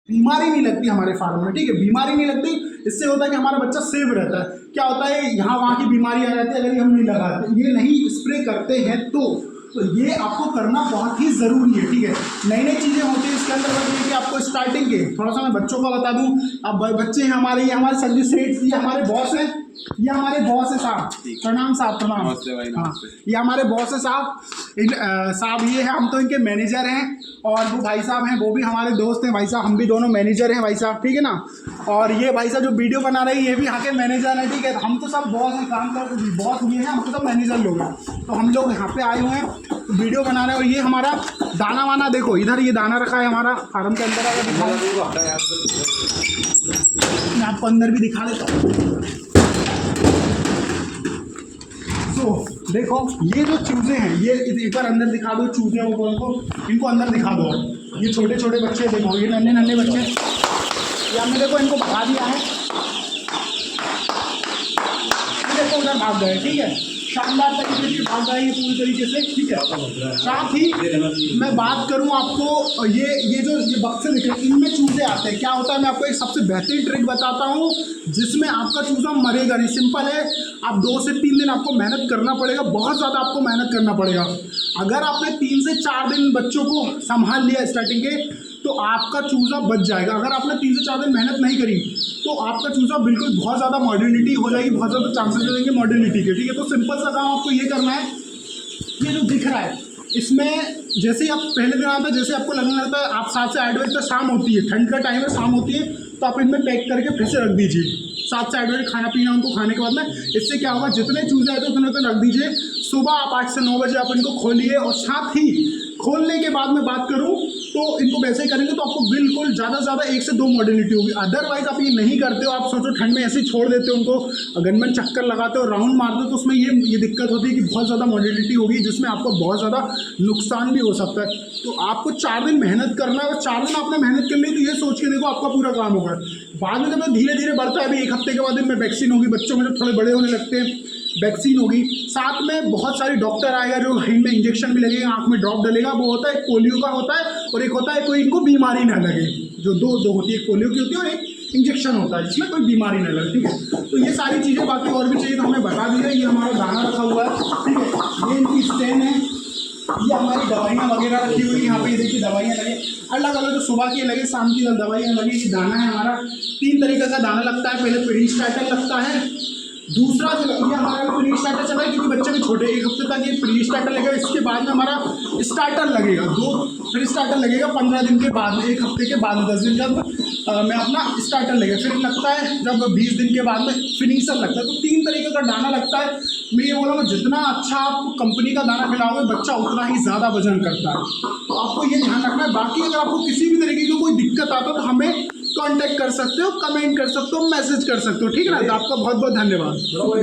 बीमारी नहीं लगती हमारे फार्म में, ठीक है, बीमारी नहीं लगती। इससे होता है कि हमारा बच्चा सेफ रहता है। क्या होता है, यहाँ वहाँ की बीमारी आ जाती है अगर ये हम नहीं लगाते, ये नहीं स्प्रे करते हैं तो ये आपको करना बहुत ही ज़रूरी है, ठीक है। नई नई चीज़ें होती हैं इसके अंदर, बस ये कि आपको स्टार्टिंग के थोड़ा सा मैं बच्चों को बता दूं। अब बच्चे हैं हमारे, ये हमारे संजू सेठ, ये हमारे बॉस हैं, ये हमारे बॉस है साहब, प्रणाम साहब, प्रणाम। हाँ, ये हमारे बॉस है साहब, साहब ये है, हम तो इनके मैनेजर हैं, और वो भाई साहब हैं वो भी हमारे दोस्त हैं भाई साहब, हम भी दोनों मैनेजर हैं भाई साहब, ठीक है ना। और ये भाई साहब जो वीडियो बना रहे हैं ये भी यहाँ के मैनेजर हैं, ठीक है। हम तो सब बॉस हैं, काम कर बॉस ये हैं, हम तो सब मैनेजर लोग हैं। तो हम लोग यहाँ पे आए हुए हैं, तो वीडियो बना रहे हैं। और ये हमारा दाना वाना देखो, इधर ये दाना रखा है हमारा फार्म के अंदर, अगर मैं आपको अंदर भी दिखा देता हूँ। तो देखो ये जो चूजे हैं, ये एक बार अंदर दिखा दो चूजे को, इनको अंदर दिखा दो। ये छोटे छोटे बच्चे देखो, ये नन्हे नन्हे बच्चे, ये हमने देखो इनको भगा दिया है, देखो उधर भाग गए, ठीक है, शानदार तरीके से भाग गए ये पूरी तरीके से, ठीक है। साथ ही मैं बात करूं आपको, ये जो ये बक्से दिख रहे हैं इनमें चूजे आते हैं। क्या होता है, मैं आपको एक सबसे बेहतरीन ट्रिक बताता हूं जिसमें आपका चूजा मरेगा नहीं। सिंपल है, आप 2 से 3 दिन आपको मेहनत करना पड़ेगा, बहुत ज़्यादा आपको मेहनत करना पड़ेगा। अगर आपने 3 से 4 दिन बच्चों को संभाल लिया स्टार्टिंग के, तो आपका चूजा बच जाएगा। अगर आपने 3 से 4 दिन मेहनत नहीं करी तो आपका चूजा बिल्कुल बहुत ज़्यादा मॉर्टिलिटी हो जाएगी, बहुत ज़्यादा चांसेस हो जाएंगे मॉर्टिलिटी के, ठीक है। तो सिंपल सा काम आपको ये करना है, ये जो दिख रहा है इसमें जैसे ही आप पहले दिन आता है, जैसे आपको लगने लगता है आप 7 से 8 बजे तक शाम होती है, ठंड का टाइम है, शाम होती है, तो आप इनमें पैक करके फिर से रख दीजिए। 7 से 8 बजे खाना पीना उनको खाने के बाद में, इससे क्या होगा, जितने चूजे आए थे उतने उतने रख दीजिए। सुबह आप 8 से 9 बजे आप इनको खोलिए, और साथ ही खोलने के बाद में बात करूं तो इनको वैसे ही करेंगे तो आपको बिल्कुल ज़्यादा से ज़्यादा 1 से 2 मॉर्टिलिटी होगी। अदरवाइज आप ये नहीं करते हो, आप सोचो ठंड में ऐसे ही छोड़ देते हो उनको, गनमैन चक्कर लगाते हो, राउंड मारते हो, तो उसमें ये दिक्कत होती है कि बहुत ज़्यादा मॉर्टिलिटी होगी, जिसमें आपको बहुत ज़्यादा नुकसान भी हो सकता है। तो आपको 4 दिन मेहनत करना है, और 4 दिन आपने मेहनत कर ली तो ये सोच के देखो आपका पूरा काम होगा। बाद में जब धीरे धीरे बढ़ता है, अभी 1 हफ्ते के बाद इनमें वैक्सीन होगी, बच्चों में जब थोड़े बड़े होने लगते हैं वैक्सीन होगी, साथ में बहुत सारे डॉक्टर आएगा जो इनमें इंजेक्शन भी लगेगा, आँख में ड्रॉप डलेगा, वो होता है एक पोलियो का होता है, और एक होता है कोई इनको बीमारी ना लगे, जो दो होती है, एक पोलियो की होती है और एक इंजेक्शन होता है जिसमें कोई बीमारी ना लगे, ठीक है। तो ये सारी चीज़ें बाकी और भी चाहिए तो हमें बता दीजिए। ये हमारा दाना रखा हुआ है, ठीक है, ये इनकी स्टैंड है, ये हमारी दवाइयाँ वगैरह रखी हुई है यहाँ पे, ये देखिए दवाइयाँ लगे अलग अलग, जो सुबह की लगे, शाम की दवाइयाँ लगी। ये दाना है हमारा, 3 तरीके का दाना लगता है, पहले प्री स्टार्टर लगता है, दूसरा जो ये हमारा प्री स्टार्टर चला है क्योंकि बच्चे भी छोटे, 1 हफ्ते तक ये प्री स्टार्टर लगेगा, इसके बाद में हमारा स्टार्टर लगेगा, 2 प्री स्टार्टर लगेगा 15 दिन के बाद में, 1 हफ्ते के बाद में 10 दिन जब में अपना स्टार्टर लगेगा, फिर लगता है जब 20 दिन के बाद में फिनिशर लगता है। तो 3 तरीके का दाना लगता है। मैं ये बोलूँगा जितना अच्छा आप कंपनी का दाना खिलाओगे बच्चा उतना ही ज़्यादा वजन करता है, तो आपको ये ध्यान रखना है। बाकी अगर आपको किसी भी तरीके की कोई दिक्कत आता है तो हमें कांटेक्ट कर सकते हो, कमेंट कर सकते हो, मैसेज कर सकते हो, ठीक है ना। तो आपका बहुत बहुत धन्यवाद।